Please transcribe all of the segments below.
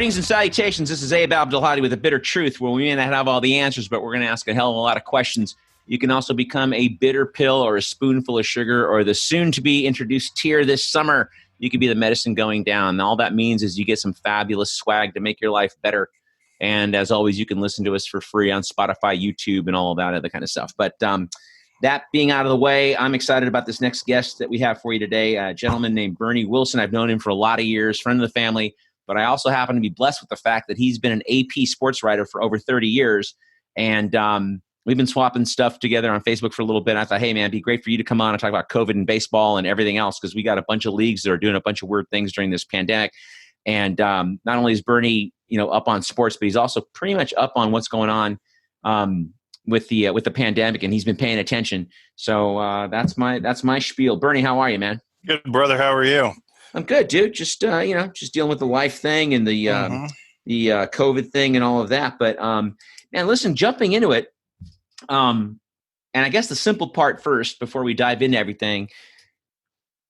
Greetings and salutations. This is Abdelhadi with A Bitter Truth, where we may not have all the answers, but we're going to ask a hell of a lot of questions. You can also become a bitter pill or a spoonful of sugar or the soon-to-be introduced tier this summer. You could be the medicine going down. And all that means is you get some fabulous swag to make your life better. And as always, you can listen to us for free on Spotify, YouTube, and all of that other kind of stuff. But that being out of the way, I'm excited about this next guest that we have for you today, a gentleman named Bernie Wilson. I've known him for a lot of years, friend of the family. But I also happen to be blessed with the fact that he's been an AP sports writer for over 30 years. And we've been swapping stuff together on Facebook for a little bit. I thought, hey, man, it'd be great for you to come on and talk about COVID and baseball and everything else, because we got a bunch of leagues that are doing a bunch of weird things during this pandemic. And not only is Bernie, up on sports, but he's also pretty much up on what's going on with the pandemic, and he's been paying attention. So that's my spiel. Bernie, how are you, man? Good, brother. How are you? I'm good, dude. Just dealing with the life thing and the COVID thing and all of that. But man, listen, jumping into it, and I guess the simple part first before we dive into everything.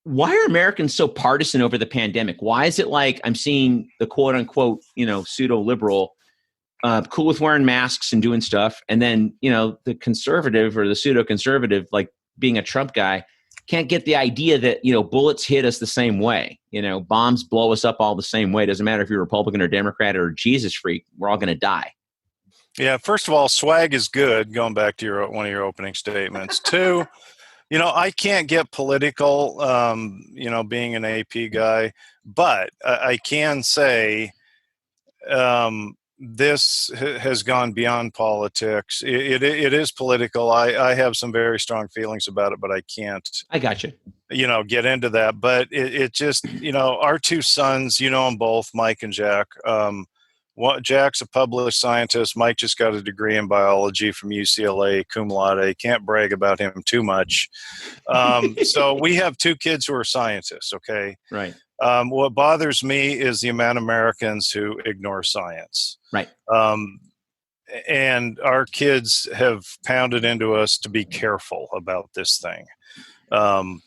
Why are Americans so partisan over the pandemic? Why is it like I'm seeing the quote unquote, pseudo liberal cool with wearing masks and doing stuff, and then the conservative or the pseudo conservative, like being a Trump guy, can't get the idea that, bullets hit us the same way. Bombs blow us up all the same way. Doesn't matter if you're Republican or Democrat or Jesus freak. We're all going to die. Yeah. First of all, swag is good. Going back to one of your opening statements. Two, I can't get political, being an AP guy, but I can say this has gone beyond politics. It is political. I have some very strong feelings about it, but I can't. I got you. Get into that. But it just, our two sons, them both, Mike and Jack. Jack's a published scientist. Mike just got a degree in biology from UCLA, cum laude. Can't brag about him too much. So we have two kids who are scientists. Okay. Right. What bothers me is the amount of Americans who ignore science. Right. And our kids have pounded into us to be careful about this thing. So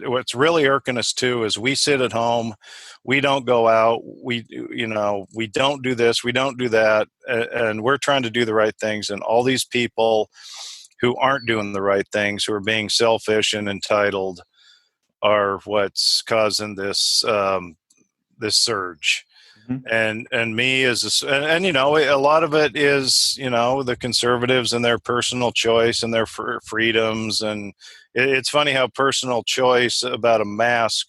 what's really irking us too is we sit at home, we don't go out, we don't do this, we don't do that, and we're trying to do the right things, and all these people who aren't doing the right things, who are being selfish and entitled, are what's causing this this surge. Mm-hmm. And me as a lot of it is the conservatives and their personal choice and their freedoms, and it's funny how personal choice about a mask,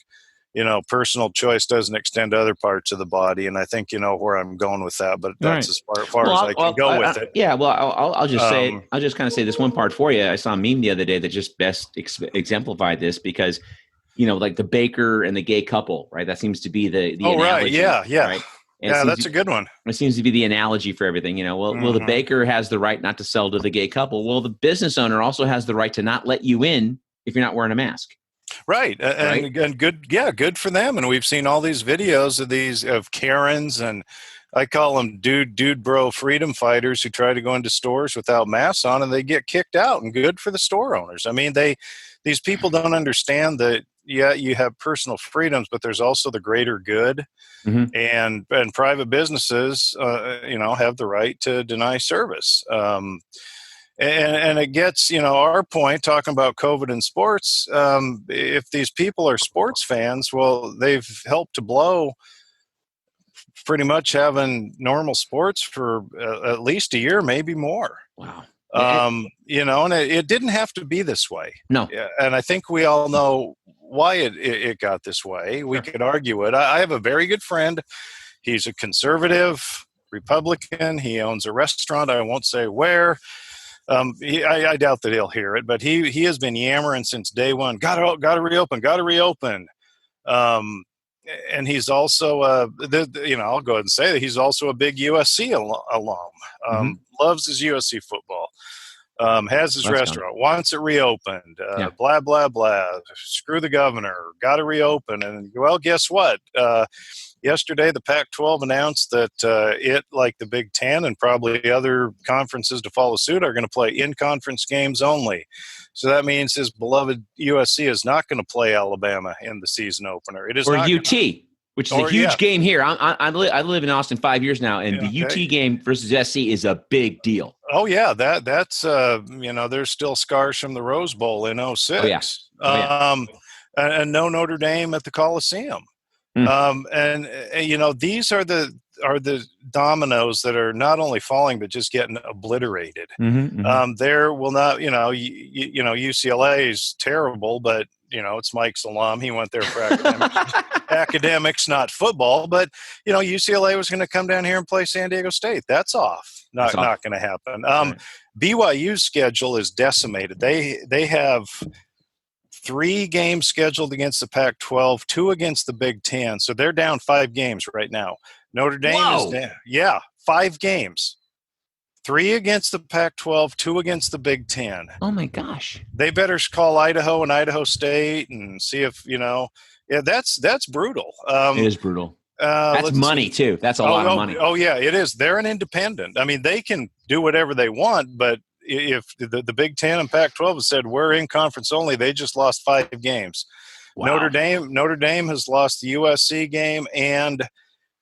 personal choice doesn't extend to other parts of the body, and I think where I'm going with that, but that's as far as I can go with it. Yeah, well, I'll just say it. I'll just kind of say this one part for you. I saw a meme the other day that just best exemplified this, because like the baker and the gay couple, right? That seems to be the analogy. Right, yeah. Right? Yeah, that's a good one. It seems to be the analogy for everything. Well, the baker has the right not to sell to the gay couple. Well, the business owner also has the right to not let you in if you're not wearing a mask. Right. And good for them. And we've seen all these videos of Karens, and I call them dude bro freedom fighters, who try to go into stores without masks on, and they get kicked out, and good for the store owners. I mean, these people don't understand that, yeah, you have personal freedoms, but there's also the greater good. Mm-hmm. And private businesses, have the right to deny service. And it gets, our point, talking about COVID and sports, if these people are sports fans, well, they've helped to blow pretty much having normal sports for at least a year, maybe more. Wow. And it didn't have to be this way. No. And I think we all know why it got this way. We could argue it. I have a very good friend. He's a conservative Republican. He owns a restaurant. I won't say where. I doubt that he'll hear it, but he has been yammering since day one. Got to reopen. And he's also, I'll go ahead and say that he's also a big USC alum. Loves his USC football. Has his restaurant, wants it reopened, blah, blah, blah. Screw the governor, got to reopen. And, well, guess what? Yesterday, the Pac-12 announced that it, like the Big Ten and probably other conferences to follow suit, are going to play in-conference games only. So that means his beloved USC is not going to play Alabama in the season opener. It is or not UT. which is a huge game here. I live in Austin 5 years now, and the Okay. UT game versus SC is a big deal. Oh yeah, that's there's still scars from the Rose Bowl in '06. Oh yeah. And no Notre Dame at the Coliseum. These are the dominoes that are not only falling but just getting obliterated. There will not, UCLA is terrible, but it's Mike's alum. He went there for academics, not football. But UCLA was going to come down here and play San Diego State. That's off. Not going to happen. Right. BYU's schedule is decimated. They have 3 games scheduled against the Pac-12, 2 against the Big Ten. So they're down 5 games right now. Notre Dame is down. Yeah, 5 games. 3 against the Pac-12, 2 against the Big Ten. Oh my gosh! They better call Idaho and Idaho State and see if that's brutal. It is brutal. That's money too. That's a lot of money. Oh yeah, it is. They're an independent. I mean, they can do whatever they want, but if the Big Ten and Pac-12 have said we're in conference only, they just lost 5 games. Wow. Notre Dame has lost the USC game and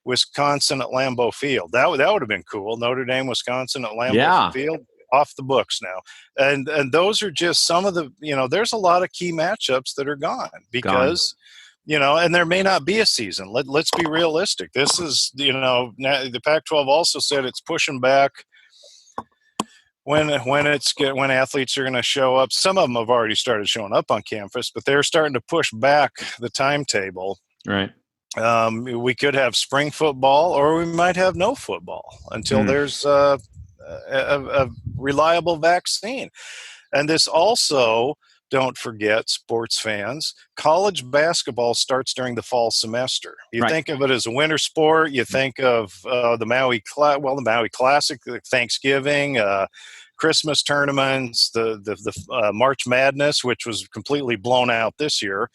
Wisconsin at Lambeau Field. That would have been cool. Notre Dame, Wisconsin at Lambeau Field, off the books now. And those are just some of the, there's a lot of key matchups that are gone because, and there may not be a season. Let's be realistic. This is, the Pac-12 also said it's pushing back when athletes are going to show up. Some of them have already started showing up on campus, but they're starting to push back the timetable. Right. We could have spring football, or we might have no football until there's a reliable vaccine. And this also, don't forget, sports fans, college basketball starts during the fall semester. You think of it as a winter sport. You think of the Maui Classic, Thanksgiving, Christmas tournaments, the March Madness, which was completely blown out this year.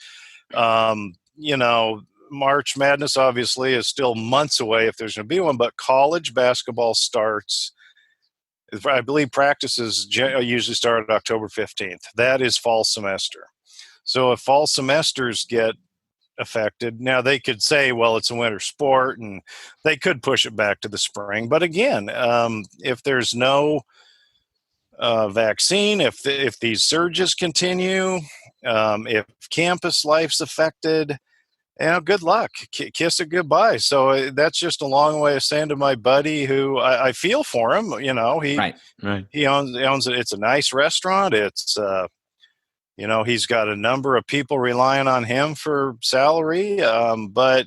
March Madness obviously is still months away if there's going to be one, but college basketball starts, I believe practices usually start October 15th. That is fall semester. So if fall semesters get affected, now they could say, well, it's a winter sport, and they could push it back to the spring. But again, if there's no vaccine, if these surges continue, if campus life's affected, good luck. Kiss it goodbye. So that's just a long way of saying to my buddy, who I feel for him. He owns it. It's a nice restaurant. It's he's got a number of people relying on him for salary. But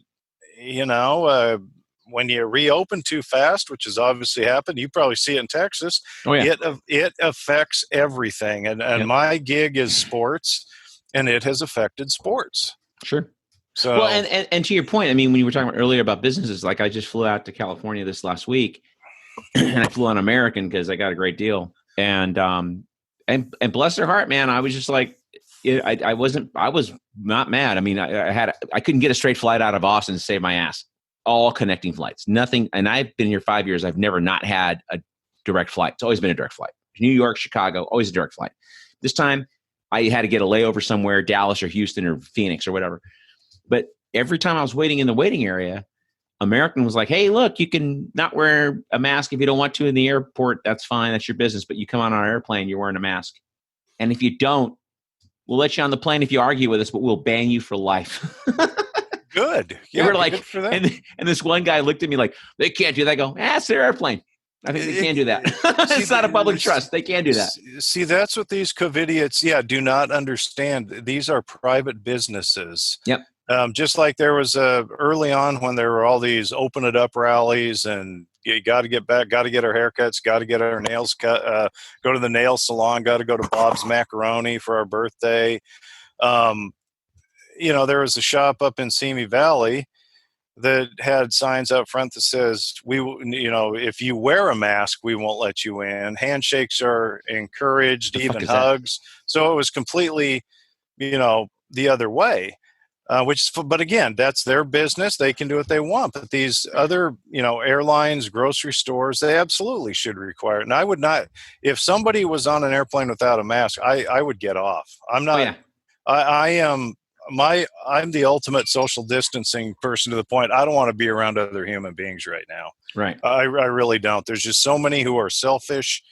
when you reopen too fast, which has obviously happened, you probably see it in Texas. Oh, yeah. It affects everything. And my gig is sports, and it has affected sports. Sure. So, well, and to your point, I mean, when you were talking earlier about businesses, like I just flew out to California this last week, and I flew on American because I got a great deal. And bless their heart, man, I was just like, I was not mad. I mean, I couldn't get a straight flight out of Austin to save my ass. All connecting flights, nothing. And I've been here 5 years. I've never not had a direct flight. It's always been a direct flight. New York, Chicago, always a direct flight. This time I had to get a layover somewhere, Dallas or Houston or Phoenix or whatever. But every time I was waiting in the waiting area, American was like, hey, look, you can not wear a mask if you don't want to in the airport. That's fine. That's your business. But you come on our airplane, you're wearing a mask. And if you don't, we'll let you on the plane if you argue with us, but we'll ban you for life. Good. Yeah, they were like, for them. And this one guy looked at me like, they can't do that. I go, it's their airplane. I think they can't do that. It's not a public trust. They can't do that. See, that's what these COVIDiots, do not understand. These are private businesses. Yep. Just like there was early on when there were all these open it up rallies, and you got to get back, got to get our haircuts, got to get our nails cut, go to the nail salon, got to go to Bob's Macaroni for our birthday. There was a shop up in Simi Valley that had signs up front that says, if you wear a mask, we won't let you in. Handshakes are encouraged, even hugs. So it was completely, the other way. But again, that's their business. They can do what they want. But these other, airlines, grocery stores, they absolutely should require it. And I would not, if somebody was on an airplane without a mask, I would get off. I'm not, I am I'm the ultimate social distancing person to the point I don't want to be around other human beings right now. Right. I really don't. There's just so many who are selfish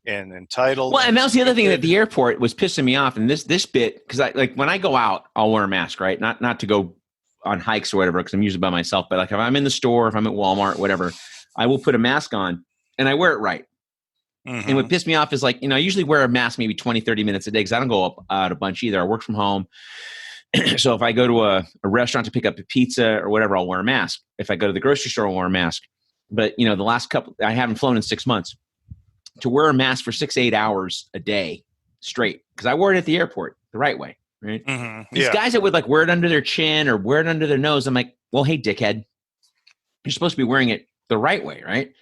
and entitled. Well, and that was the other thing at the airport was pissing me off. And this bit, because I like when I go out, I'll wear a mask, right? Not to go on hikes or whatever, because I'm usually by myself. But like if I'm in the store, if I'm at Walmart, whatever, I will put a mask on and I wear it right. And what pissed me off is like, I usually wear a mask maybe 20, 30 minutes a day because I don't go out a bunch either. I work from home. So if I go to a restaurant to pick up a pizza or whatever, I'll wear a mask. If I go to the grocery store, I'll wear a mask. But, the last couple, I haven't flown in 6 months. To wear a mask for 6 to 8 hours a day straight, because I wore it at the airport the right way, right? These guys that would like wear it under their chin or wear it under their nose, I'm like, well, hey, dickhead, you're supposed to be wearing it the right way, right?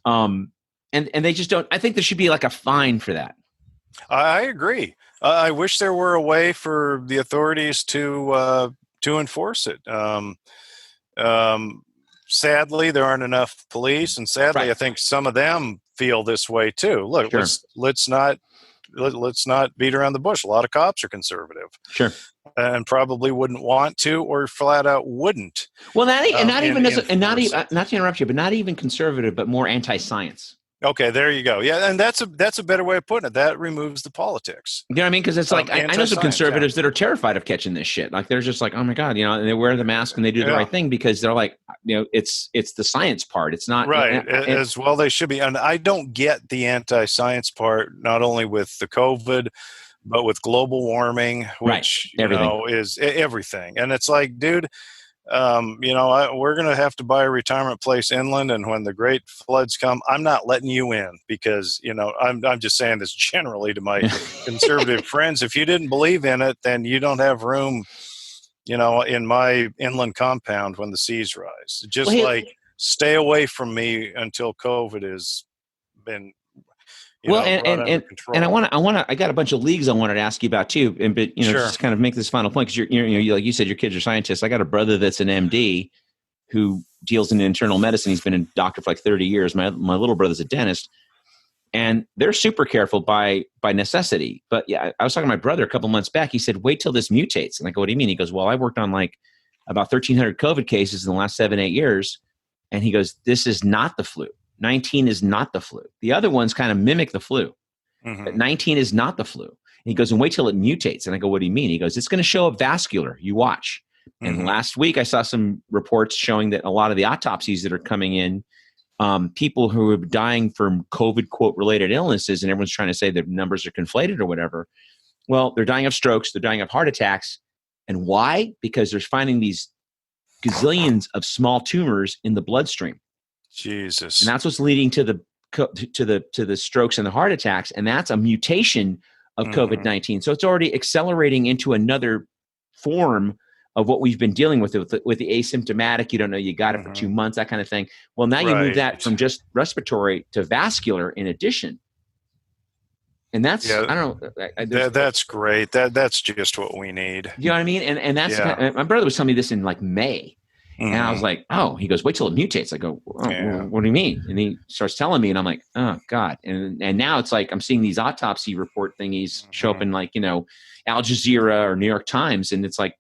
And they just don't. I think there should be like a fine for that. I agree. I wish there were a way for the authorities to enforce it. Sadly, there aren't enough police, and sadly, right. I think some of them feel this way too. Look, sure. let's not beat around the bush. A lot of cops are conservative, sure, and probably wouldn't want to, or flat out wouldn't. Well, not to interrupt you, but not even conservative, but more anti-science. Okay, there you go. Yeah, and that's a better way of putting it. That removes the politics. You know what I mean? Because it's like I know some conservatives that are terrified of catching this shit. Like they're just like, oh my god, and they wear the mask and they do the right thing because they're like, it's the science part. It's not right as well. They should be, and I don't get the anti-science part. Not only with the COVID, but with global warming, which is everything. And it's like, dude. We're going to have to buy a retirement place inland, and when the great floods come, I'm not letting you in because, I'm just saying this generally to my conservative friends. If you didn't believe in it, then you don't have room, in my inland compound when the seas rise. Just stay away from me until COVID has been I got a bunch of leagues I wanted to ask you about too, but sure. Just kind of make this final point because you like you said, your kids are scientists. I got a brother that's an MD who deals in internal medicine. He's been a doctor for like 30 years. My little brother's a dentist, and they're super careful by necessity. But yeah, I was talking to my brother a couple months back. He said, "Wait till this mutates," and I go, "What do you mean?" He goes, "Well, I worked on like about 1,300 COVID cases in the last 7-8 years," and he goes, "This is not the flu. 19 is not the flu. The other ones kind of mimic the flu, but 19 is not the flu." And he goes, "And wait till it mutates." And I go, "What do you mean?" He goes, "It's going to show up vascular. You watch." And last week I saw some reports showing that a lot of the autopsies that are coming in, people who are dying from COVID quote related illnesses, and everyone's trying to say the numbers are conflated or whatever. Well, they're dying of strokes. They're dying of heart attacks. And why? Because they're finding these gazillions of small tumors in the bloodstream. Jesus. And that's what's leading to the strokes and the heart attacks, and that's a mutation of COVID-19. So it's already accelerating into another form of what we've been dealing with the asymptomatic. You don't know you got it for 2 months, that kind of thing. Well, now you move that from just respiratory to vascular in addition. And that's I don't know. That's great. That's just what we need. You know what I mean? And that's my brother was telling me this in like May. And I was like, oh, he goes, wait till it mutates. I go, what do you mean? And he starts telling me, and I'm like, oh, God. And now it's like I'm seeing these autopsy report thingies show up in like, Al Jazeera or New York Times. And it's like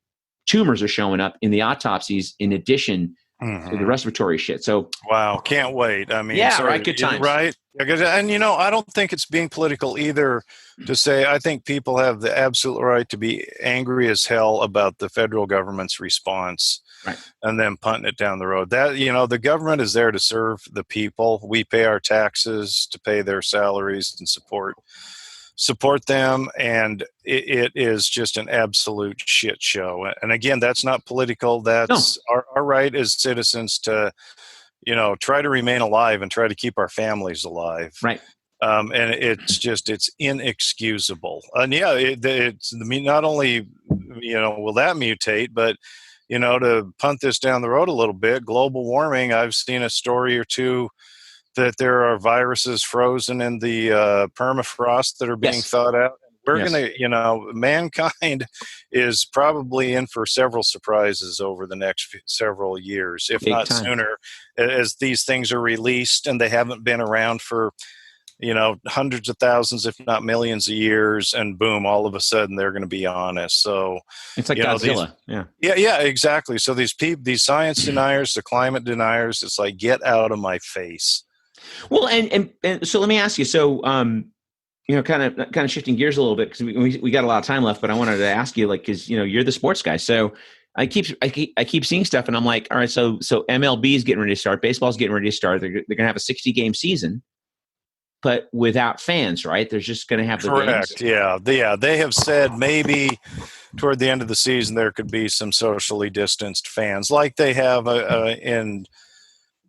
tumors are showing up in the autopsies in addition to the respiratory shit. So, wow, can't wait. I mean, right, good times. Right. And, I don't think it's being political either to say I think people have the absolute right to be angry as hell about the federal government's response. Right. And then punting it down the road. That the government is there to serve the people. We pay our taxes to pay their salaries and support them, and it is just an absolute shit show. And again, that's not political. That's our right as citizens to try to remain alive and try to keep our families alive. Right. And it's inexcusable. And it's not only will that mutate, but to punt this down the road a little bit, global warming, I've seen a story or two that there are viruses frozen in the permafrost that are being thought out. We're going to, mankind is probably in for several surprises over the next several years, if not sooner, as these things are released and they haven't been around for hundreds of thousands, if not millions of years, and boom, all of a sudden they're going to be honest. So It's like Godzilla. yeah, exactly. So these science deniers, the climate deniers, it's like, get out of my face. Well, and so let me ask you. So, kind of shifting gears a little bit because we got a lot of time left, but I wanted to ask you, like, because you're the sports guy, so I keep seeing stuff, and I'm like, all right, so MLB is getting ready to start, baseball's getting ready to start. They're going to have a 60-game season, but without fans, right? They're just going to have the correct games. Yeah, they have said maybe toward the end of the season there could be some socially distanced fans, like they have in,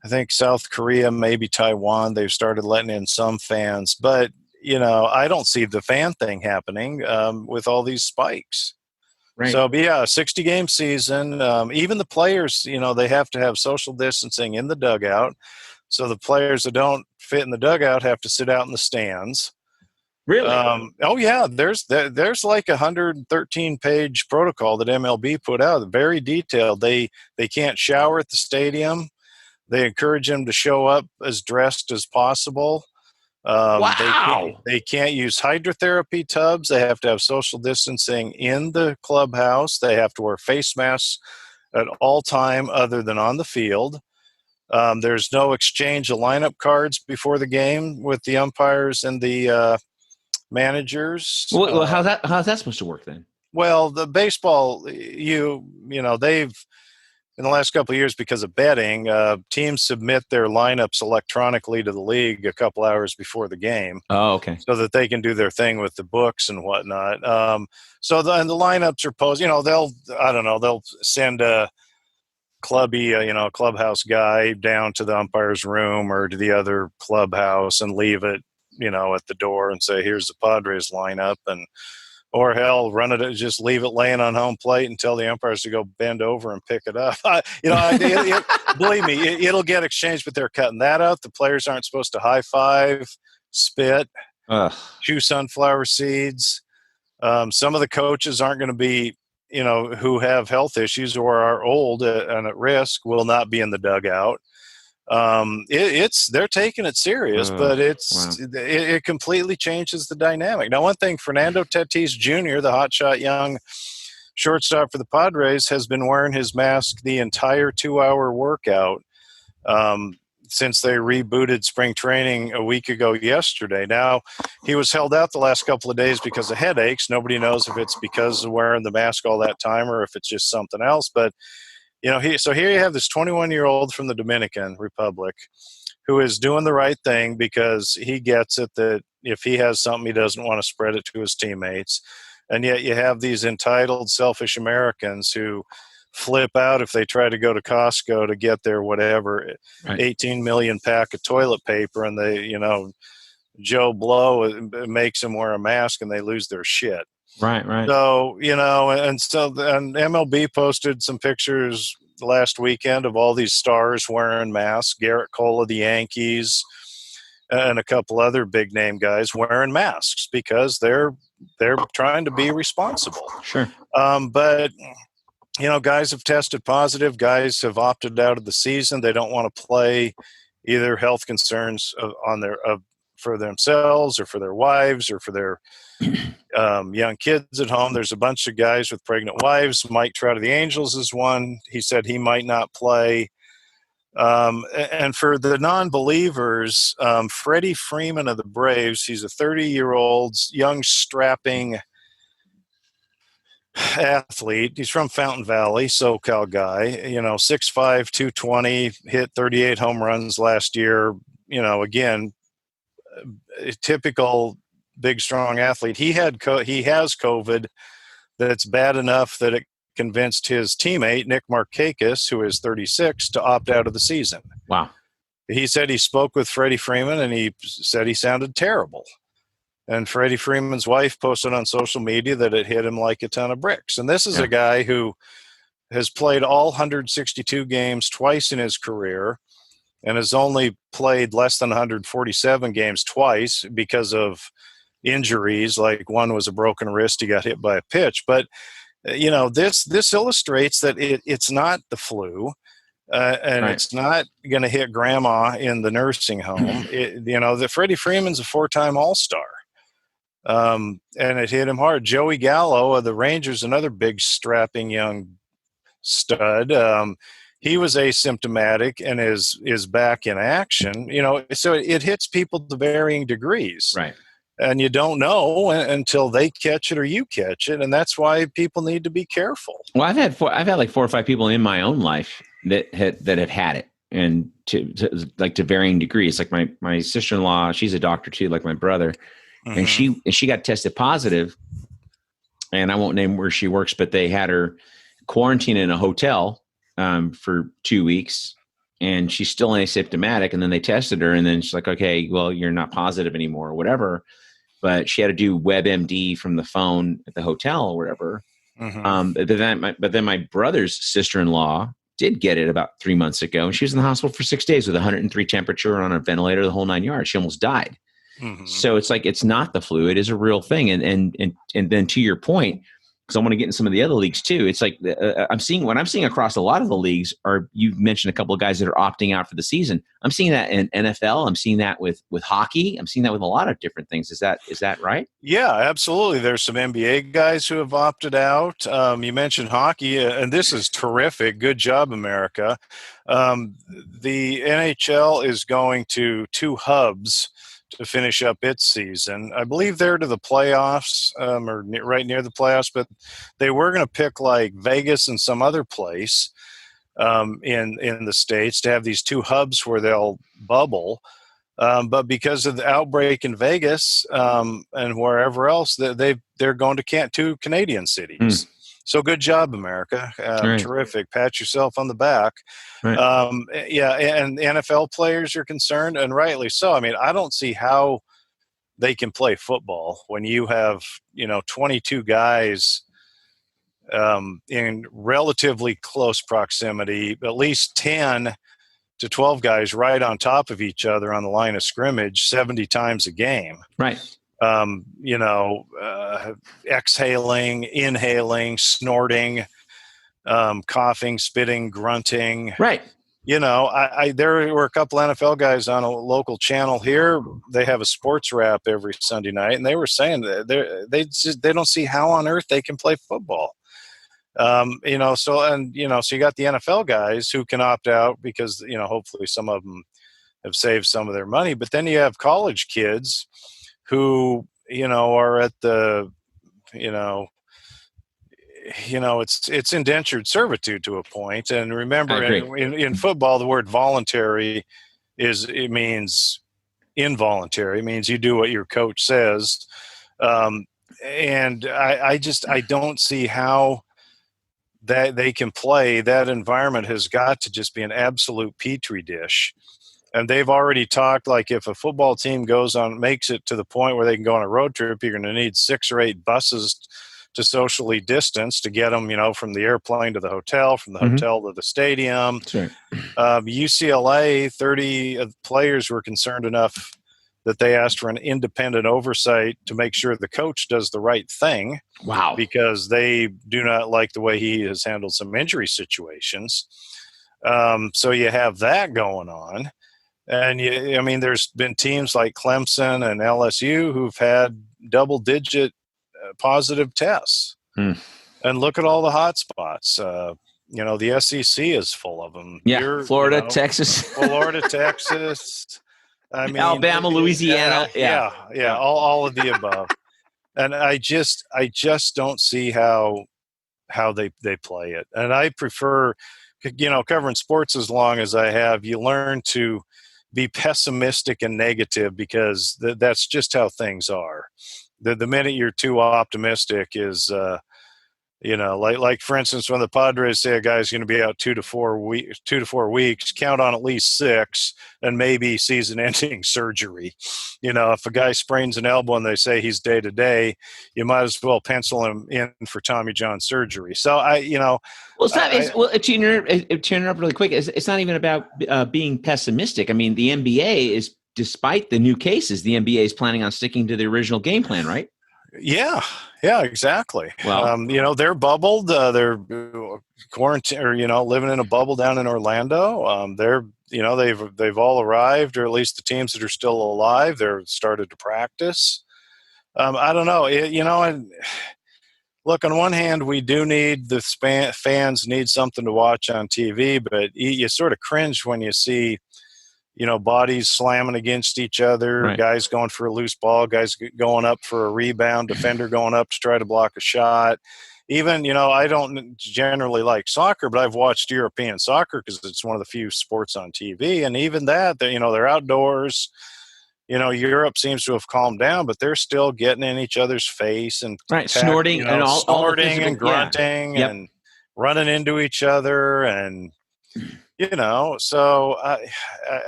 I think, South Korea, maybe Taiwan. They've started letting in some fans, but I don't see the fan thing happening with all these spikes. Right. So, but yeah, a 60-game season. Even the players, they have to have social distancing in the dugout. So the players that don't fit in the dugout have to sit out in the stands. Really? Oh yeah, there's like a 113-page protocol that MLB put out, very detailed. They can't shower at the stadium. They encourage them to show up as dressed as possible. Wow. They can't use hydrotherapy tubs. They have to have social distancing in the clubhouse. They have to wear face masks at all time other than on the field. There's no exchange of lineup cards before the game with the umpires and the managers. Well, how's that supposed to work then? Well, the baseball, they've, in the last couple of years, because of betting, teams submit their lineups electronically to the league a couple hours before the game. Oh, okay. So that they can do their thing with the books and whatnot. So the lineups are posed. They'll send a clubhouse guy down to the umpire's room or to the other clubhouse and leave it, at the door and say, here's the Padres lineup. Or hell, run it, just leave it laying on home plate and tell the umpires to go bend over and pick it up. Believe me, it'll get exchanged, but they're cutting that out. The players aren't supposed to high five, spit, chew sunflower seeds. Some of the coaches aren't going to be, who have health issues or are old and at risk, will not be in the dugout. They're taking it serious, but it completely changes the dynamic. Now, one thing, Fernando Tatis Jr., the hotshot young shortstop for the Padres, has been wearing his mask the entire 2-hour workout since they rebooted spring training a week ago yesterday. Now, he was held out the last couple of days because of headaches. Nobody knows if it's because of wearing the mask all that time or if it's just something else, but so here you have this 21-year-old from the Dominican Republic who is doing the right thing because he gets it that if he has something, he doesn't want to spread it to his teammates. And yet you have these entitled, selfish Americans who flip out if they try to go to Costco to get their whatever, right, 18 million pack of toilet paper, and they, Joe Blow makes them wear a mask and they lose their shit. Right. So, and MLB posted some pictures last weekend of all these stars wearing masks. Garrett Cole of the Yankees and a couple other big name guys wearing masks because they're trying to be responsible. Sure. But guys have tested positive. Guys have opted out of the season. They don't want to play, either health concerns for themselves or for their wives or for their young kids at home. There's a bunch of guys with pregnant wives. Mike Trout of the Angels is one. He said he might not play. And for the non-believers, Freddie Freeman of the Braves, he's a 30-year-old young strapping athlete. He's from Fountain Valley, SoCal guy, 6'5", 220, hit 38 home runs last year. Again, a typical big, strong athlete. He has COVID that's bad enough that it convinced his teammate, Nick Markakis, who is 36, to opt out of the season. Wow. He said he spoke with Freddie Freeman, and he said he sounded terrible. And Freddie Freeman's wife posted on social media that it hit him like a ton of bricks. And this is a guy who has played all 162 games twice in his career and has only played less than 147 games twice because of injuries. Like one was a broken wrist. He got hit by a pitch. But, this illustrates that it's not the flu. and Right. it's not going to hit grandma in the nursing home. The Freddie Freeman's a 4-time All-Star. And it hit him hard. Joey Gallo of the Rangers, another big strapping young stud. He was asymptomatic and is back in action. So it hits people to varying degrees. Right. And you don't know until they catch it or you catch it, and that's why people need to be careful. Well, I've had like 4 or 5 people in my own life that have had it, and to varying degrees. Like my sister-in-law, she's a doctor too, like my brother, and she got tested positive. And I won't name where she works, but they had her quarantined in a hotel for 2 weeks, and she's still asymptomatic. And then they tested her, and then she's like, "Okay, well, you're not positive anymore, or whatever." But she had to do WebMD from the phone at the hotel or whatever. But then my brother's sister-in-law did get it about 3 months ago, and she was in the hospital for 6 days with 103 temperature on a ventilator, the whole 9 yards. She almost died. So it's like, it's not the flu; it is a real thing. And then to your point, because I want to get in some of the other leagues too. It's like I'm seeing across a lot of the leagues are, you've mentioned a couple of guys that are opting out for the season. I'm seeing that in NFL. I'm seeing that with hockey. I'm seeing that with a lot of different things. Is that right? Yeah, absolutely. There's some NBA guys who have opted out. You mentioned hockey, and this is terrific. Good job, America. The NHL is going to 2 hubs to finish up its season. I believe they're to the playoffs, or right near the playoffs, but they were going to pick like Vegas and some other place in the States to have these 2 hubs where they'll bubble. But because of the outbreak in Vegas and wherever else, they're going to 2 Canadian cities. So good job, America. Right. Terrific. Pat yourself on the back. Right. And NFL players are concerned, and rightly so. I mean, I don't see how they can play football when you have 22 guys in relatively close proximity, at least 10 to 12 guys right on top of each other on the line of scrimmage 70 times a game. Right. Exhaling, inhaling, snorting, coughing, spitting, grunting. Right. There were a couple NFL guys on a local channel here. They have a sports wrap every Sunday night, and they were saying that they don't see how on earth they can play football. So you got the NFL guys who can opt out because, hopefully some of them have saved some of their money. But then you have college kids who, are at the, it's indentured servitude to a point. And remember, in football, the word voluntary means involuntary. It means you do what your coach says. And I don't see how that they can play. That environment has got to just be an absolute petri dish. And they've already talked, like, if a football team makes it to the point where they can go on a road trip, you're going to need 6 or 8 buses to socially distance to get them, from the airplane to the hotel, from the hotel to the stadium. That's right. UCLA, 30 players were concerned enough that they asked for an independent oversight to make sure the coach does the right thing. Wow. Because they do not like the way he has handled some injury situations. So you have that going on. And there's been teams like Clemson and LSU who've had double-digit positive tests. And look at all the hot spots. The SEC is full of them. Yeah, Florida, Texas. Florida, Texas. Alabama, Louisiana. Yeah. All of the above. And I just don't see how they play it. And I prefer, covering sports as long as I have, you learn to be pessimistic and negative because that's just how things are. The minute you're too optimistic is, like for instance, when the Padres say a guy's going to be out 2 to 4 weeks, count on at least 6 and maybe season-ending surgery. If a guy sprains an elbow and they say he's day to day, you might as well pencil him in for Tommy John surgery. So to interrupt really quick, it's not even about being pessimistic. I mean, the NBA is, despite the new cases, the NBA is planning on sticking to the original game plan, right? Yeah, exactly. Well, They're bubbled. They're quarantine, or living in a bubble down in Orlando. They've all arrived, or at least the teams that are still alive. They're started to practice. I don't know. And look, on one hand, we do need fans need something to watch on TV, but you sort of cringe when you see bodies slamming against each other, right. guys going for a loose ball, guys going up for a rebound, defender going up to try to block a shot. Even, I don't generally like soccer, but I've watched European soccer because it's one of the few sports on TV. And even that, they're outdoors. Europe seems to have calmed down, but they're still getting in each other's face and Right. Snorting and all the snorting physical, and grunting Yep. and running into each other. And so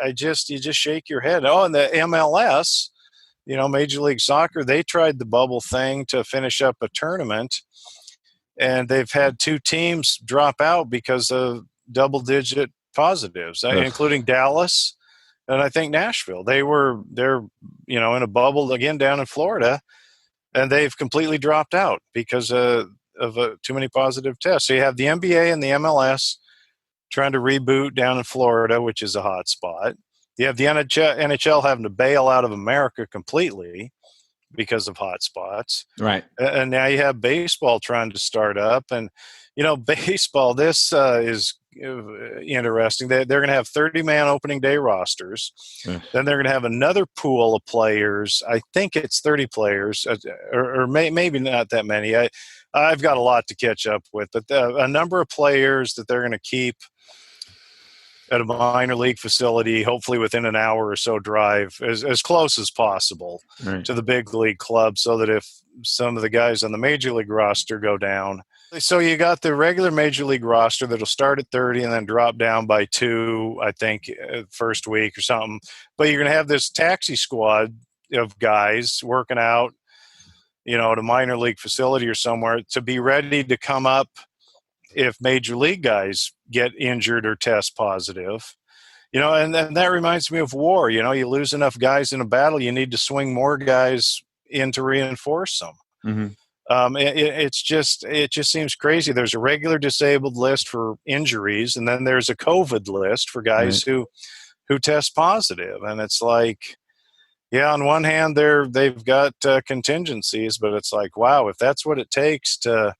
you just shake your head. Oh, and the MLS, Major League Soccer, they tried the bubble thing to finish up a tournament, and they've had 2 teams drop out because of double-digit positives, including Dallas and I think Nashville. They're in a bubble again down in Florida, and they've completely dropped out because of too many positive tests. So you have the NBA and the MLS trying to reboot down in Florida, which is a hot spot. You have the NHL having to bail out of America completely because of hot spots. Right. And now you have baseball trying to start up. And, baseball, this is interesting. They're going to have 30-man opening day rosters. Yes. Then they're going to have another pool of players. I think it's 30 players, or maybe not that many. I've got a lot to catch up with, but a number of players that they're going to keep at a minor league facility, hopefully within an hour or so drive, as close as possible to the big league club, so that if some of the guys on the major league roster go down. So you got the regular major league roster that'll start at 30 and then drop down by 2, I think, first week or something. But you're going to have this taxi squad of guys working out, at a minor league facility or somewhere to be ready to come up if major league guys get injured or test positive. And that reminds me of war. You lose enough guys in a battle, you need to swing more guys in to reinforce them. Mm-hmm. It just seems crazy. There's a regular disabled list for injuries, and then there's a COVID list for guys who test positive. And it's like, yeah, on one hand, they've got contingencies, but it's like, wow, if that's what it takes to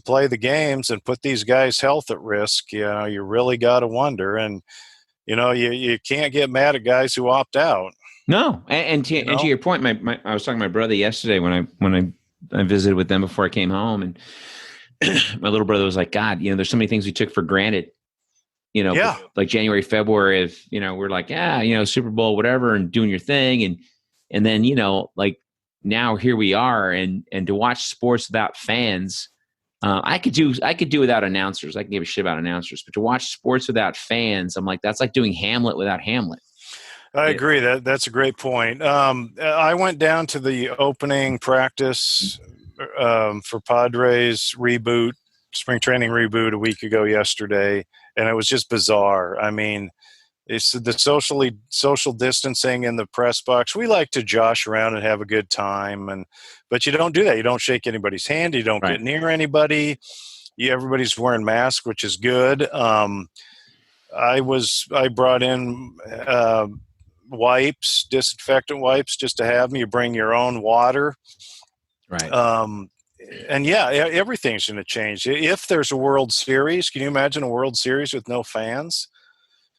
play the games and put these guys' health at risk, you really got to wonder. And, you can't get mad at guys who opt out. No. And to your point, I was talking to my brother yesterday when I visited with them before I came home, and my little brother was like, God, there's so many things we took for granted, like January, February, if, we're like, Super Bowl, whatever, and doing your thing. And then, like now here we are, and to watch sports without fans, I could do without announcers. I can give a shit about announcers, but to watch sports without fans, I'm like, that's like doing Hamlet without Hamlet. I agree. That's a great point. I went down to the opening practice for Padres spring training reboot a week ago yesterday, and it was just bizarre. I mean, it's the social distancing in the press box. We like to josh around and have a good time, but you don't do that. You don't shake anybody's hand. You don't get near anybody. Everybody's wearing masks, which is good. I brought in wipes, disinfectant wipes, just to have them. You bring your own water. Right. And everything's going to change. If there's a World Series, can you imagine a World Series with no fans?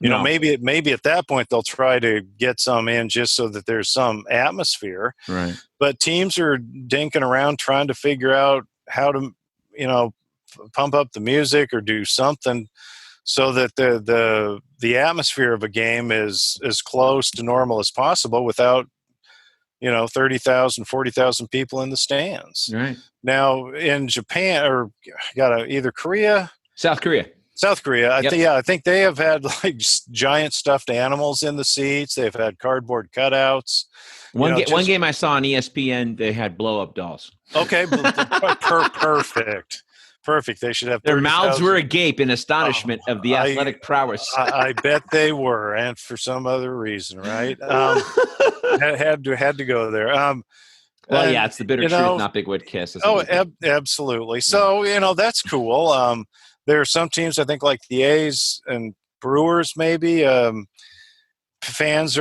Maybe at that point they'll try to get some in just so that there's some atmosphere. Right. But teams are dinking around trying to figure out how to, pump up the music or do something so that the atmosphere of a game is as close to normal as possible without 30,000, 40,000 people in the stands. Right. Now in Japan, or either South Korea. I think they have had like giant stuffed animals in the seats. They've had cardboard cutouts. One game I saw on ESPN, they had blow-up dolls. Okay, perfect. They should have their mouths were agape in astonishment of the athletic prowess. I bet they were, and for some other reason, right? Had to go there. Well, yeah, And, it's the bitter you truth, know, not big wood kiss. That's a oh, good thing. absolutely. Yeah. So, that's cool. There are some teams, I think, like the A's and Brewers, maybe. Fans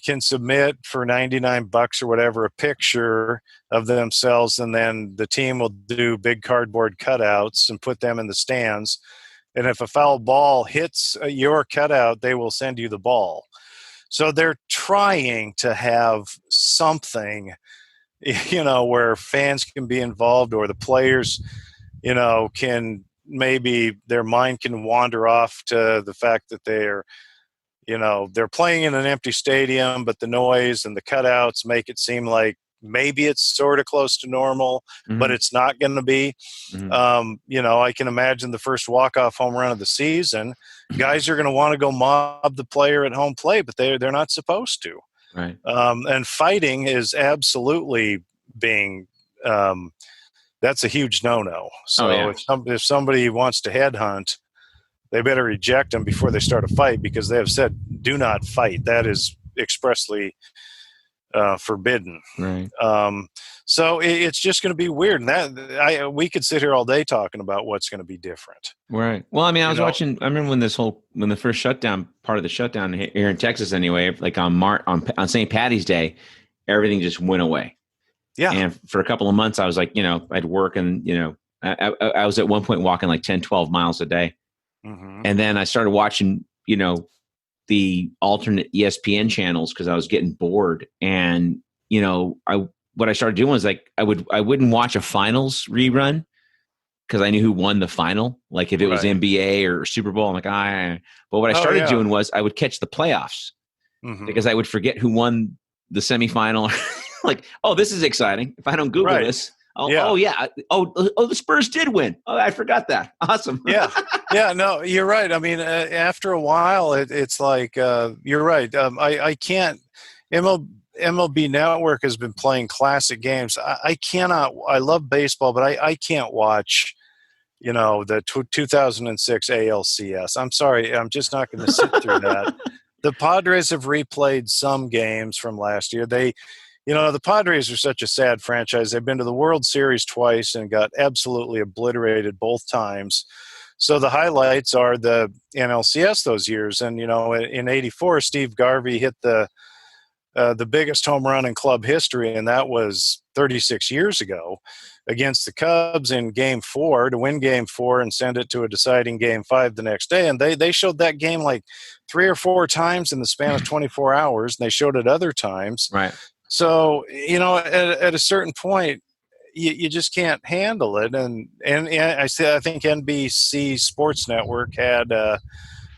can submit for $99 or whatever a picture of themselves, and then the team will do big cardboard cutouts and put them in the stands. And if a foul ball hits your cutout, they will send you the ball. So they're trying to have something, where fans can be involved, or the players, can, maybe their mind can wander off to the fact that they're playing in an empty stadium, but the noise and the cutouts make it seem like maybe it's sort of close to normal, but Mm-hmm. it's not going to be. Mm-hmm. I can imagine the first walk-off home run of the season, guys are going to want to go mob the player at home plate, but they're not supposed to. Right. And fighting is absolutely being that's a huge no-no. Oh, So yeah. if somebody wants to headhunt, they better reject them before they start a fight, because they have said, do not fight. That is expressly forbidden. Right. So it's just going to be weird. And we could sit here all day talking about what's going to be different. Right. Well, I mean, I You was know, watching. I remember when the first shutdown, part of the shutdown here in Texas, anyway, like on St. Patty's Day, everything just went away. yeah. And for a couple of months, I was like, I'd work, and I was at one point walking like 10, 12 miles a day, Mm-hmm. and then I started watching, the alternate ESPN channels because I was getting bored, and what I started doing was like I wouldn't watch a finals rerun, because I knew who won the final. Like if it was Right. NBA or Super Bowl, I'm like, But what I started doing was I would catch the playoffs, Mm-hmm. because I would forget who won the semifinal. Like, oh, this is exciting. If I don't Google Right. this, Yeah. the Spurs did win. Oh, I forgot that. Awesome. Yeah. No, you're right. I mean, after a while, it's like, you're right. I can't. MLB Network has been playing classic games. I cannot. I love baseball, but I can't watch, the 2006 ALCS. I'm sorry. I'm just not going to sit through that. The Padres have replayed some games from last year. The Padres are such a sad franchise. They've been to the World Series twice and got absolutely obliterated both times. So the highlights are the NLCS those years. And, in '84, Steve Garvey hit the biggest home run in club history, and that was 36 years ago against the Cubs in Game 4 to win Game 4 and send it to a deciding Game 5 the next day. And they showed that game like 3 or 4 times in the span of 24 hours, and they showed it other times. Right. So, at a certain point, you just can't handle it. And I think NBC Sports Network had a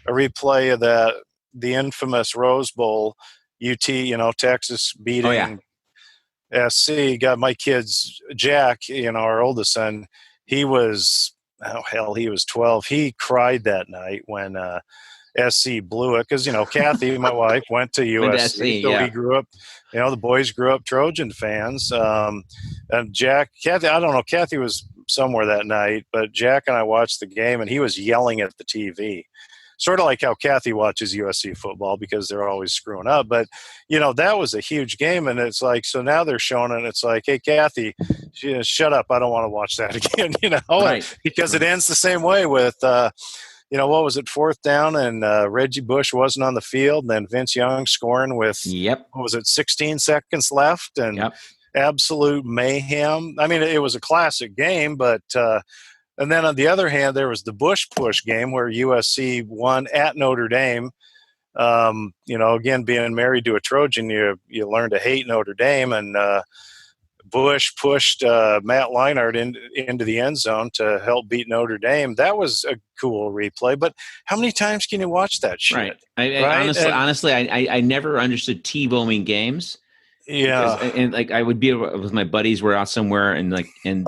replay of the infamous Rose Bowl, UT, Texas beating SC. Got my kids, Jack, our oldest son, he was 12. He cried that night when SC blew it, because Kathy, my wife, went to USC, so he grew up. The boys grew up Trojan fans. And Kathy, I don't know, Kathy was somewhere that night, but Jack and I watched the game, and he was yelling at the TV, sort of like how Kathy watches USC football because they're always screwing up. But that was a huge game, and it's like, so now they're showing it. And it's like, hey, Kathy, shut up! I don't want to watch that again. Right. Because it ends the same way with. What was it, 4th down, and Reggie Bush wasn't on the field, and then Vince Young scoring with, what was it, 16 seconds left, and absolute mayhem. I mean, it was a classic game, but and then on the other hand, there was the Bush push game where USC won at Notre Dame. Again, being married to a Trojan, you learn to hate Notre Dame, and Bush pushed Matt Leinart into the end zone to help beat Notre Dame. That was a cool replay. But how many times can you watch that shit? Right. Honestly, I never understood Tebowing games. Yeah. And like I would be with my buddies, we're out somewhere, and and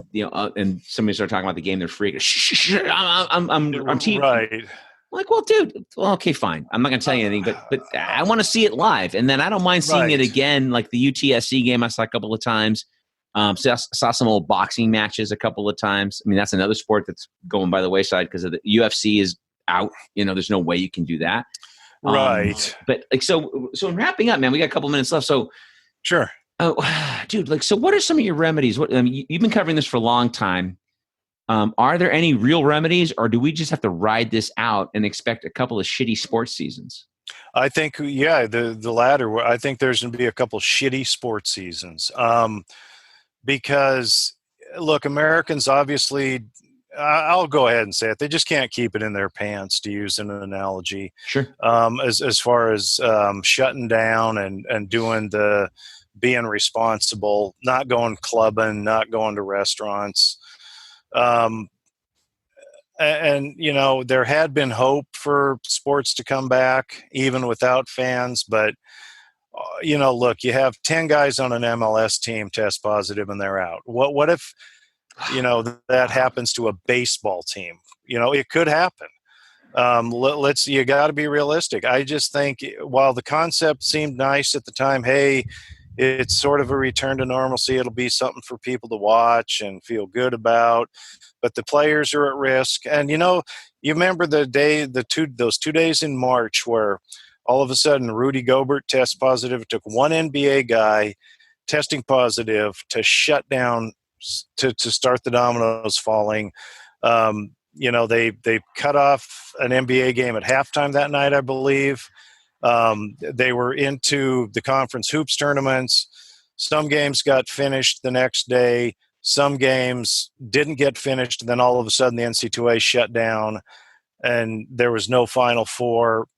somebody started talking about the game. They're freaking. Shh, I'm T. Right. I'm like, well, dude. Well, okay, fine. I'm not going to tell you anything, but I want to see it live, and then I don't mind seeing it again. Like the UTSC game, I saw a couple of times. So I saw some old boxing matches a couple of times. I mean, that's another sport that's going by the wayside because of the UFC is out. There's no way you can do that. Right. But like, so in wrapping up, man, we got a couple minutes left. So sure. Oh, dude, like, so what are some of your remedies? What, I mean, you've been covering this for a long time. Are there any real remedies, or do we just have to ride this out and expect a couple of shitty sports seasons? I think, yeah, the latter. I think there's going to be a couple shitty sports seasons, because look, Americans obviously. I'll go ahead and say it. They just can't keep it in their pants, to use an analogy. Sure. As far as shutting down and doing the being responsible, not going clubbing, not going to restaurants. Um, and there had been hope for sports to come back even without fans, but look, you have 10 guys on an MLS team test positive and they're out. What if that happens to a baseball team? It could happen. You got to be realistic. I just think while the concept seemed nice at the time, hey, it's sort of a return to normalcy. It'll be something for people to watch and feel good about. But the players are at risk. And you remember those 2 days in March where all of a sudden Rudy Gobert tests positive. It took one NBA guy testing positive to shut down, to start the dominoes falling. They cut off an NBA game at halftime that night, I believe. They were into the conference hoops tournaments. Some games got finished the next day. Some games didn't get finished. And then all of a sudden the NC2A shut down and there was no Final Four,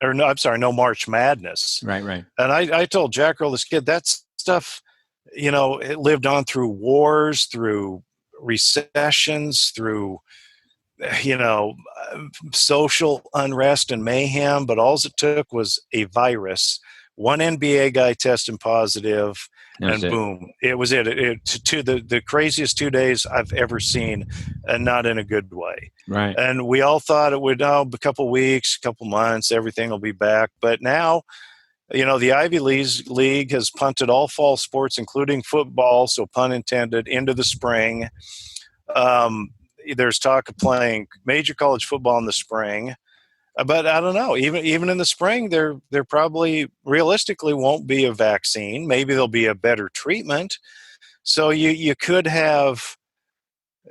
or no, I'm sorry, no March Madness. Right. And I told Jack Earl, this kid, that stuff, it lived on through wars, through recessions, through social unrest and mayhem, but all it took was a virus, one NBA guy testing positive, and boom, it was it. To the craziest 2 days I've ever seen, and not in a good way. Right. And we all thought it would, a couple weeks, couple months, everything will be back. But now, the Ivy League has punted all fall sports, including football, so pun intended, into the spring. There's talk of playing major college football in the spring, but I don't know. Even in the spring, there probably realistically won't be a vaccine. Maybe there'll be a better treatment. So you could have,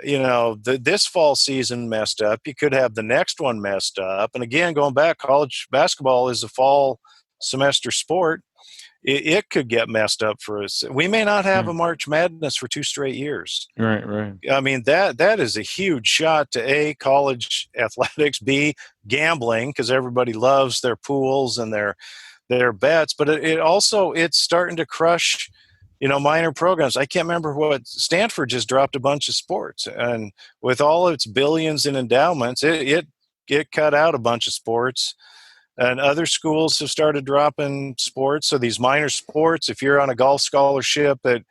this fall season messed up. You could have the next one messed up. And again, going back, college basketball is a fall semester sport. It could get messed up for us. We may not have a March Madness for 2 straight years. Right. I mean, that is a huge shot to A, college athletics, B, gambling, because everybody loves their pools and their bets. But it's starting to crush, minor programs. I can't remember what Stanford just dropped a bunch of sports, and with all its billions in endowments, it cut out a bunch of sports. And other schools have started dropping sports. So these minor sports, if you're on a golf scholarship at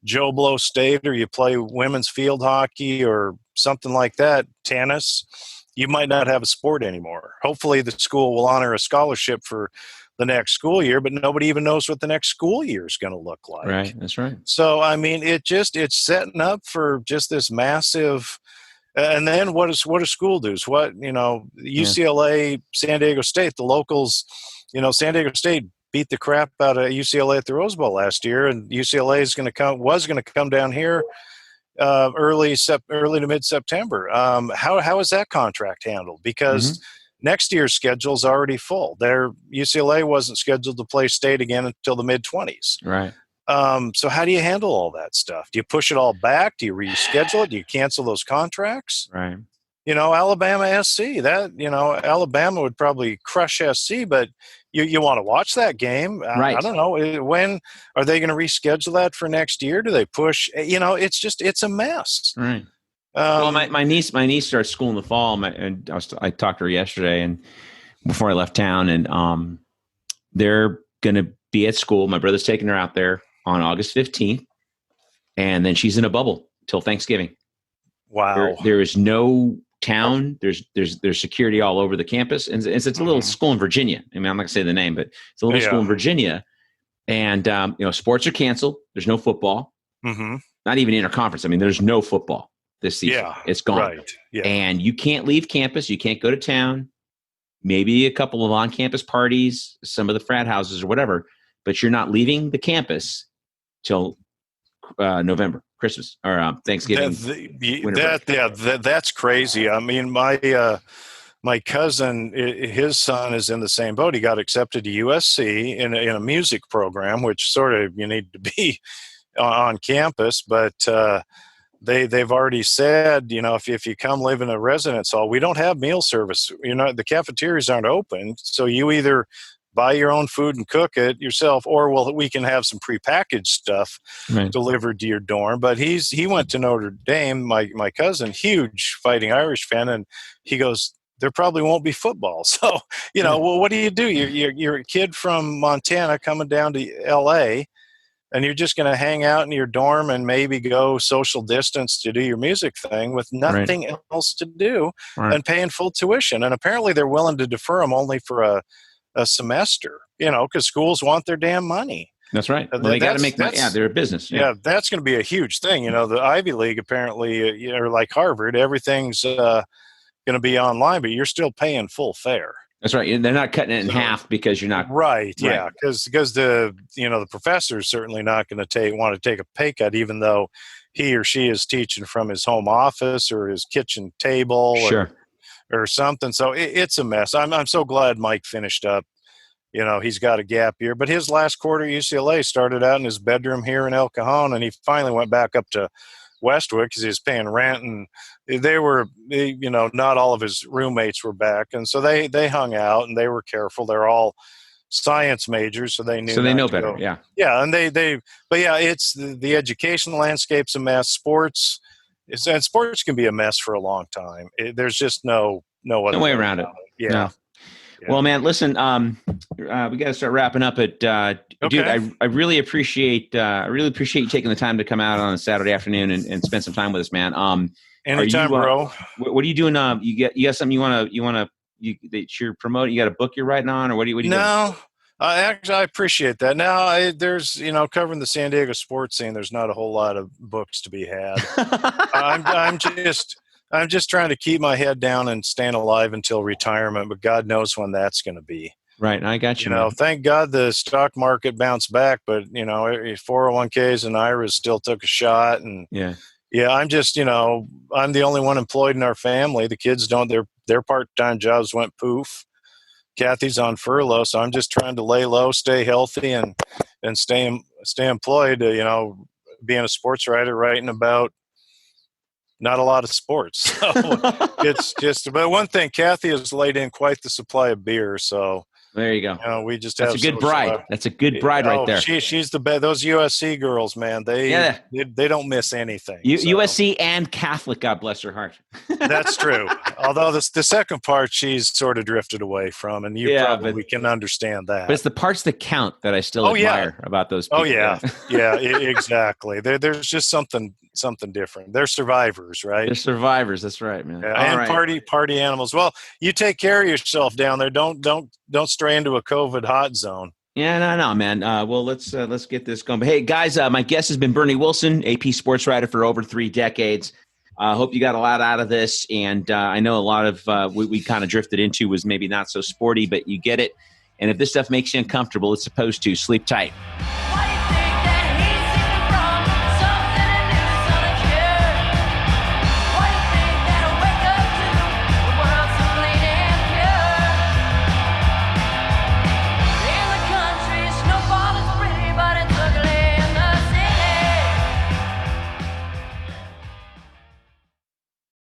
Joe Blow State, or you play women's field hockey or something like that, tennis, you might not have a sport anymore. Hopefully the school will honor a scholarship for the next school year, but nobody even knows what the next school year is going to look like. Right, that's right. So, I mean, it's setting up for just this massive. And then what do school dues? UCLA, San Diego State, the locals, San Diego State beat the crap out of UCLA at the Rose Bowl last year, and UCLA was going to come down here early to mid-September. How is that contract handled? Because next year's schedule is already full. UCLA wasn't scheduled to play state again until the mid-20s. Right. So how do you handle all that stuff? Do you push it all back? Do you reschedule it? Do you cancel those contracts? Right. Alabama SC, Alabama would probably crush SC, but you want to watch that game. Right. I don't know. When are they going to reschedule that for next year? Do they push? It's a mess. Right. Well, my niece starts school in the fall, and I talked to her yesterday, and before I left town, and they're going to be at school. My brother's taking her out there on August 15th, and then she's in a bubble till Thanksgiving. Wow. There is no town. There's security all over the campus, and it's a little school in Virginia. I mean, I'm not gonna say the name, but it's a little school in Virginia, and sports are canceled. There's no football. Not even interconference. I mean, there's no football this season. Yeah, it's gone. Right. Yeah. And you can't leave campus. You can't go to town. Maybe a couple of on-campus parties, some of the frat houses or whatever, but you're not leaving the campus. till November, Christmas, or Thanksgiving. That's crazy. I mean, my cousin, his son is in the same boat. He got accepted to USC in a music program, which sort of you need to be on campus, but they've already said, if you come live in a residence hall, we don't have meal service. The cafeterias aren't open, so you either buy your own food and cook it yourself, or we can have some prepackaged stuff delivered to your dorm. But he went to Notre Dame, my cousin, huge Fighting Irish fan, and he goes, there probably won't be football. So, well, what do? You're a kid from Montana coming down to L.A., and you're just going to hang out in your dorm and maybe go social distance to do your music thing with nothing else to do and paying full tuition. And apparently they're willing to defer them only for a semester, because schools want their damn money. That's right. Well, they got to make money. Yeah, they're a business. Yeah, that's going to be a huge thing. The Ivy League apparently, or like Harvard, everything's going to be online, but you're still paying full fare. That's right. They're not cutting it in half because you're not right. Yeah, because the the professor's certainly not going to want to take a pay cut, even though he or she is teaching from his home office or his kitchen table or something. So it's a mess. I'm so glad Mike finished up. He's got a gap year, but his last quarter at UCLA started out in his bedroom here in El Cajon, and he finally went back up to Westwood because he was paying rent, and they were, not all of his roommates were back, and so they hung out and they were careful. They're all science majors, so they knew. So they know better, yeah, and but yeah, it's the education landscape's a mess. Sports can be a mess for a long time. There's just no other way around it. Yeah. No. Yeah. Well, man, listen, we got to start wrapping up. But dude, I really appreciate you taking the time to come out on a Saturday afternoon and spend some time with us, man. Anytime, bro. What are you doing? You got something that you're promoting? You got a book you're writing on, or what are you doing? No, actually, I appreciate that. Now, there's covering the San Diego sports scene. There's not a whole lot of books to be had. I'm just trying to keep my head down and staying alive until retirement, but God knows when that's going to be. Right. I got you. Thank God the stock market bounced back, but 401ks and IRAs still took a shot. And I'm just, I'm the only one employed in our family. The kids don't, their part-time jobs went poof. Kathy's on furlough. So I'm just trying to lay low, stay healthy and stay employed, being a sports writer, writing about not a lot of sports. So it's just, but one thing, Kathy has laid in quite the supply of beer. So there you go. We just That's a good bride. That's a good bride right there. She's the best. Those USC girls, man, they don't miss anything. USC and Catholic, God bless her heart. That's true. Although the second part, she's sort of drifted away from, and you probably can understand that. But it's the parts that count that I still admire about those people. Oh, yeah. Exactly. There's just something different. They're survivors, right? They're survivors. That's right, man. Yeah, and party animals. Well, you take care of yourself down there. Don't stray into a COVID hot zone. Yeah, no, man. Well, let's get this going. But hey, guys, my guest has been Bernie Wilson, AP sports writer for over 3 decades. I hope you got a lot out of this, and I know a lot of what we kind of drifted into was maybe not so sporty, but you get it. And if this stuff makes you uncomfortable, it's supposed to. Sleep tight.